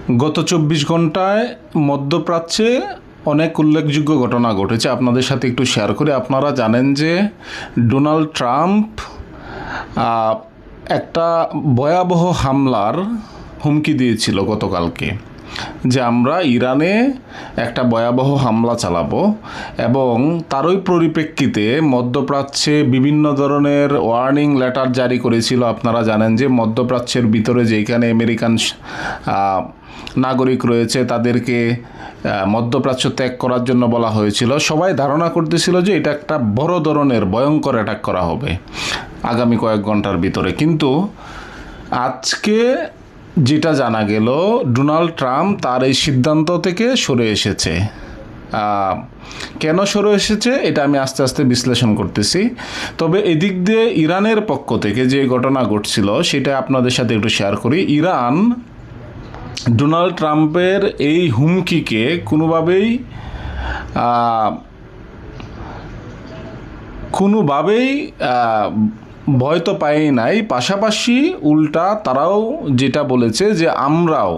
গত ২৪ ঘন্টায় মধ্যপ্রাচ্যে অনেক উল্লেখযোগ্য ঘটনা ঘটেছে, আপনাদের সাথে একটু শেয়ার করি। আপনারা জানেন যে ডোনাল্ড ট্রাম্প একটা ভয়াবহ হামলার হুমকি দিয়েছিল গতকালকে, যে আমরা ইরানে একটা ভয়াবহ হামলা চালাবো, এবং তারই পরিপ্রেক্ষিতে মধ্যপ্রাচ্যে বিভিন্ন ধরনের ওয়ার্নিং লেটার জারি করেছিল। আপনারা জানেন যে মধ্যপ্রাচ্যের ভিতরে যেখানে আমেরিকান নাগরিক রয়েছে তাদেরকে মধ্যপ্রাচ্য ত্যাগ করার জন্য বলা হয়েছিল। সবাই ধারণা করতেছিল যে এটা একটা বড় ধরনের ভয়ঙ্কর অ্যাটাক করা হবে আগামী কয়েক ঘন্টার ভিতরে। কিন্তু আজকে যেটা জানা গেল, ডোনাল্ড ট্রাম্প তার এই সিদ্ধান্ত থেকে সরে এসেছে। কেন সরে এসেছে এটা আমি আস্তে আস্তে বিশ্লেষণ করতেছি। তবে এদিক দিয়ে ইরানের পক্ষ থেকে যে ঘটনা ঘটছিল সেটা আপনাদের সাথে একটু শেয়ার করি। ইরান ডোনাল্ড ট্রাম্পের এই হুমকিকে কোনোভাবেই ভয় তো পাই নাই, পাশাপাশি উল্টা তারাও যেটা বলেছে যে আমরাও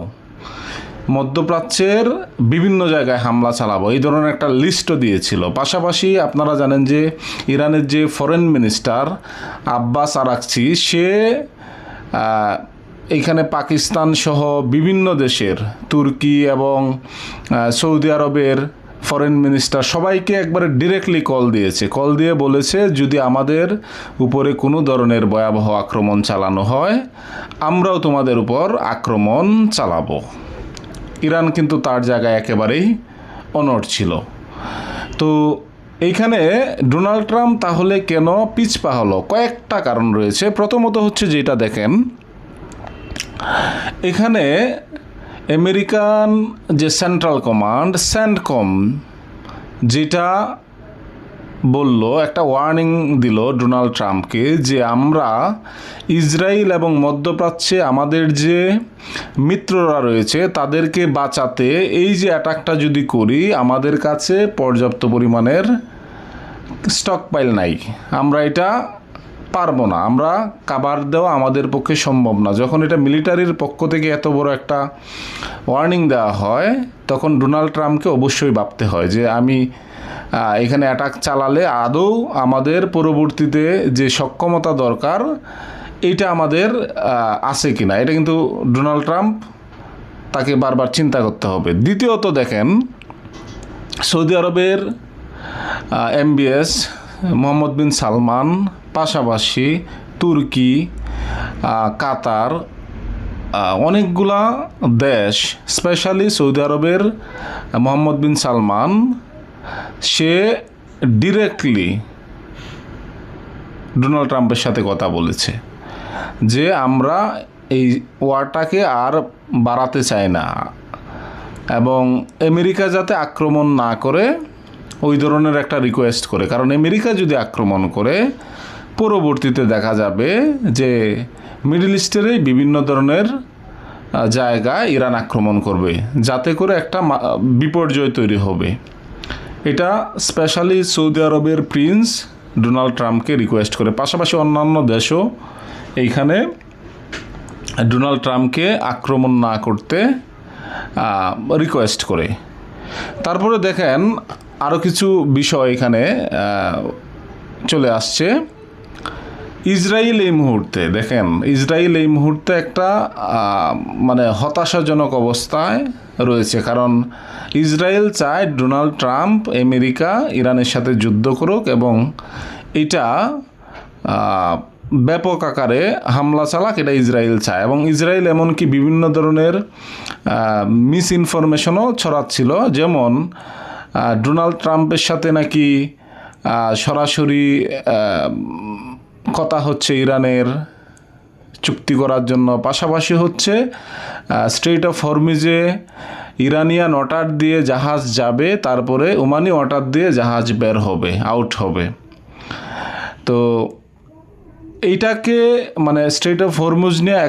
মধ্যপ্রাচ্যের বিভিন্ন জায়গায় হামলা চালাবো, এই ধরনের একটা লিস্টও দিয়েছিল। পাশাপাশি আপনারা জানেন যে ইরানের যে ফরেন মিনিস্টার আব্বাস আরাকচি, সে এইখানে পাকিস্তান সহ বিভিন্ন দেশের, তুর্কি এবং সৌদি আরবের ফরেন মিনিস্টার সবাইকে একবারে ডিরেক্টলি কল দিয়েছে। কল দিয়ে বলেছে যদি আমাদের উপরে কোনো ধরনের ভয়াবহ আক্রমণ চালানো হয় আমরাও তোমাদের উপর আক্রমণ চালাবো। ইরান কিন্তু তার জায়গায় একেবারেই অনড় ছিল। তো এইখানে ডোনাল্ড ট্রাম্প তাহলে কেন পিছপা হলো? কয়েকটা কারণ রয়েছে। প্রথমত হচ্ছে যেটা দেখেন, এখানে আমেরিকান যে সেন্ট্রাল কমান্ড সেন্টকম যেটা বলল, একটা ওয়ার্নিং দিল ডোনাল্ড ট্রাম্পকে যে আমরা ইসরায়েল এবং মধ্যপ্রাচ্যে আমাদের যে মিত্ররা রয়েছে তাদেরকে বাঁচাতে এই যে অ্যাটাকটা যদি করি, আমাদের কাছে পর্যাপ্ত পরিমাণের স্টক পাইল নাই, আমরা এটা পারবো না, আমরা কাভার দেওয়া আমাদের পক্ষে সম্ভব না। যখন এটা মিলিটারির পক্ষ থেকে এত বড় একটা ওয়ার্নিং দেওয়া হয় তখন ডোনাল্ড ট্রাম্পকে অবশ্যই ভাবতে হয় যে আমি এখানে অ্যাটাক চালালে আদৌ আমাদের পরবর্তীতে যে সক্ষমতা দরকার এইটা আমাদের আছে কিনা, এটা কিন্তু ডোনাল্ড ট্রাম্প তাকে বারবার চিন্তা করতে হবে। দ্বিতীয়ত দেখেন, সৌদি আরবের এমবিএস মোহাম্মদ বিন সালমান, পাশাপাশি তুর্কি, কাতার, অনেকগুলা দেশ, স্পেশালি সৌদি আরবের মোহাম্মদ বিন সালমান, সে ডিরেক্টলি ডোনাল্ড ট্রাম্পের সাথে কথা বলেছে যে আমরা এই ওয়ারটাকে আর বাড়াতে চাই না, এবং আমেরিকা যাতে আক্রমণ না করে ওই ধরনের একটা রিকোয়েস্ট করে। কারণ আমেরিকা যদি আক্রমণ করে পরবর্তীতে দেখা যাবে যে মিডল ইস্টেরই বিভিন্ন ধরনের জায়গায় ইরান আক্রমণ করবে, যাতে করে একটা বিপর্যয় তৈরি হবে। এটা স্পেশালি সৌদি আরবের প্রিন্স ডোনাল্ড ট্রাম্পকে রিকোয়েস্ট করে। পাশাপাশি অন্যান্য দেশও এইখানে ডোনাল্ড ট্রাম্পকে আক্রমণ না করতে রিকোয়েস্ট করে। তারপরে দেখেন আরও কিছু বিষয় এখানে চলে আসছে। ইসরায়েল এই মুহূর্তে দেখেন, ইসরায়েল এই মুহূর্তে একটা মানে হতাশাজনক অবস্থায় রয়েছে। কারণ ইসরায়েল চায় ডোনাল্ড ট্রাম্প আমেরিকা ইরানের সাথে যুদ্ধ করুক এবং এটা ব্যাপক আকারে হামলা চালাক, এটা ইসরায়েল চায়। এবং ইসরায়েল এমনকি বিভিন্ন ধরনের মিস ইনফরমেশনও ছড়াচ্ছিল, যেমন ডোনাল্ড ট্রাম্পের সাথে নাকি সরাসরি কথা হচ্ছে ইরানের চুক্তি করার জন্য। পাশাপাশি হচ্ছে স্ট্রেইট অফ হরমুজে ইরানিয়ান ওয়াটার দিয়ে জাহাজ যাবে, তারপরে ওমানি ওয়াটার দিয়ে জাহাজ বের হবে, আউট হবে। তো এইটাকে মানে স্ট্রেইট অফ হরমুজ নিয়ে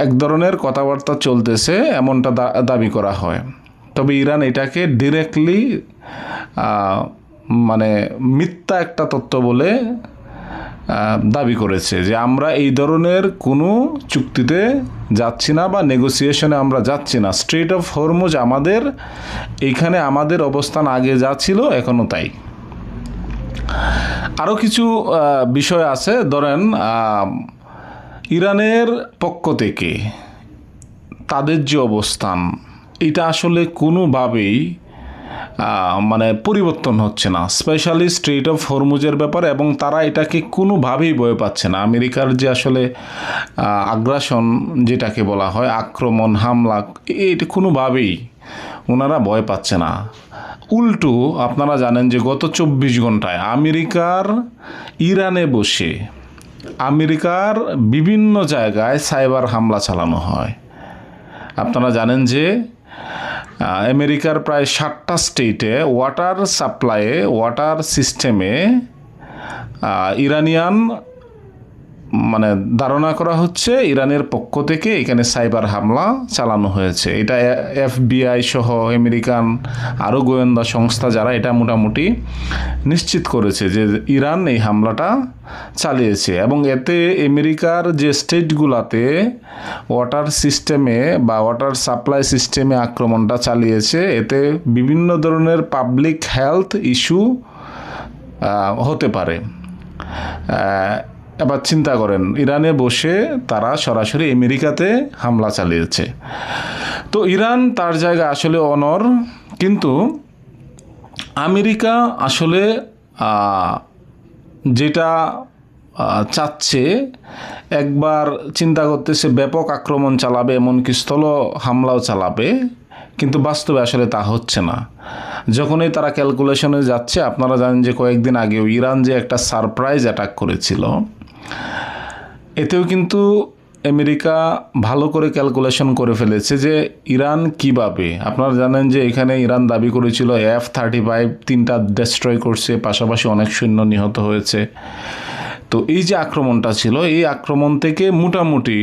এক ধরনের কথাবার্তা চলতেছে এমনটা দাবি করা হয়। তবে ইরান এটাকে ডিরেক্টলি মানে মিথ্যা একটা তথ্য বলে দাবি করেছে যে আমরা এই ধরনের কোনো চুক্তিতে যাচ্ছি না বা নেগোসিয়েশনে আমরা যাচ্ছি না। স্ট্রেট অফ হরমুজ আমাদের এইখানে আমাদের অবস্থান আগে যা ছিল এখনও তাই। আরও কিছু বিষয় আছে, ধরেন ইরানের পক্ষ থেকে তাদের যে অবস্থান এটা আসলে কোনোভাবেই মানে পরিবর্তন হচ্ছে না, স্পেশালি স্ট্রেট অফ হরমুজের ব্যাপারে, এবং তারা এটাকে কোনোভাবেই ভয় পাচ্ছে না। আমেরিকার যে আসলে আগ্রাসন যেটাকে বলা হয়, আক্রমণ, হামলা, এটা কোনোভাবেই ওনারা ভয় পাচ্ছে না। উল্টো আপনারা জানেন যে গত 24 ঘন্টায় আমেরিকার ইরানে বসে আমেরিকার বিভিন্ন জায়গায় সাইবার হামলা চালানো হয়। আপনারা জানেন যে আমেরিকার প্রায় 7টা স্টেটে ওয়াটার সাপ্লাইয়ে, ওয়াটার সিস্টেমে ইরানিয়ান মানে ধারণা করা হচ্ছে ইরানের পক্ষ থেকে এখানে সাইবার হামলা চালানো হয়েছে। এটা FBI সহ আমেরিকান আরও গোয়েন্দা সংস্থা যারা এটা মোটামুটি নিশ্চিত করেছে যে ইরান এই হামলাটা চালিয়েছে, এবং এতে আমেরিকার যে স্টেটগুলোতে ওয়াটার সিস্টেমে বা ওয়াটার সাপ্লাই সিস্টেমে আক্রমণটা চালিয়েছে, এতে বিভিন্ন ধরনের পাবলিক হেলথ ইস্যু হতে পারে। এবার চিন্তা করেন, ইরানে বসে তারা সরাসরি আমেরিকাতে হামলা চালিয়েছে। তো ইরান তার জায়গা আসলে অনর, কিন্তু আমেরিকা আসলে যেটা চাচ্ছে, একবার চিন্তা করতেছে ব্যাপক আক্রমণ চালাবে, এমনকি স্থল হামলাও চালাবে, কিন্তু বাস্তবে আসলে তা হচ্ছে না। যখনই তারা ক্যালকুলেশনে যাচ্ছে, আপনারা জানেন যে কয়েকদিন আগেও ইরান যে একটা সারপ্রাইজ অ্যাটাক করেছিল, এতেও কিন্তু আমেরিকা ভালো করে ক্যালকুলেশন করে ফেলেছে যে ইরান কিভাবে, আপনারা জানেন যে এখানে ইরান দাবি করেছিল F-35 3টা ডেস্ট্রয় করছে, পাশাপাশি অনেক সৈন্য নিহত হয়েছে। তো এই যে আক্রমণটা ছিল, এই আক্রমণ থেকে মোটামুটি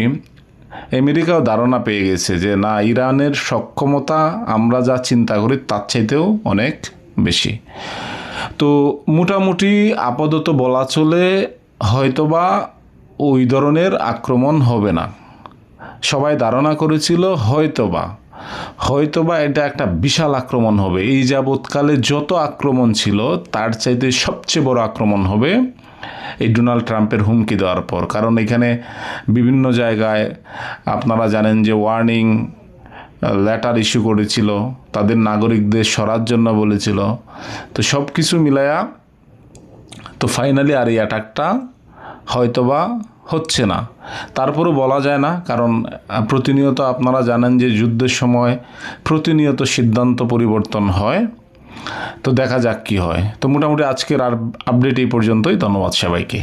আমেরিকাও ধারণা পেয়ে গেছে যে না, ইরানের সক্ষমতা আমরা যা চিন্তা করি তার চাইতেও অনেক বেশি। তো মোটামুটি আপাতত বলা চলে হয়তোবা ওই ধরনের আক্রমণ হবে না। সবাই ধারণা করেছিল হয়তোবা এটা একটা বিশাল আক্রমণ হবে। এই যাবৎকালে যত আক্রমণ ছিল তার চাইতে সবচেয়ে বড় আক্রমণ হবে এই ডোনাল্ড ট্রাম্পের হুমকি দেওয়ার পর। কারণ এখানে বিভিন্ন জায়গায় আপনারা জানেন যে ওয়ার্নিং লেটার ইস্যু করেছিল, তাদের নাগরিকদের সরার জন্য বলেছিল। তো সব কিছু মিলায়া তো ফাইনালি আর এই অ্যাটাকটা হয়তোবা হচ্ছে না। তারপরও বলা যায় না, কারণ প্রতিনিয়ত আপনারা জানেন যে যুদ্ধের সময় প্রতিনিয়ত সিদ্ধান্ত পরিবর্তন হয়। তো দেখা যাক কি হয়। তো মোটামুটি আজকের আপডেট এই পর্যন্তই। ধন্যবাদ সবাইকে।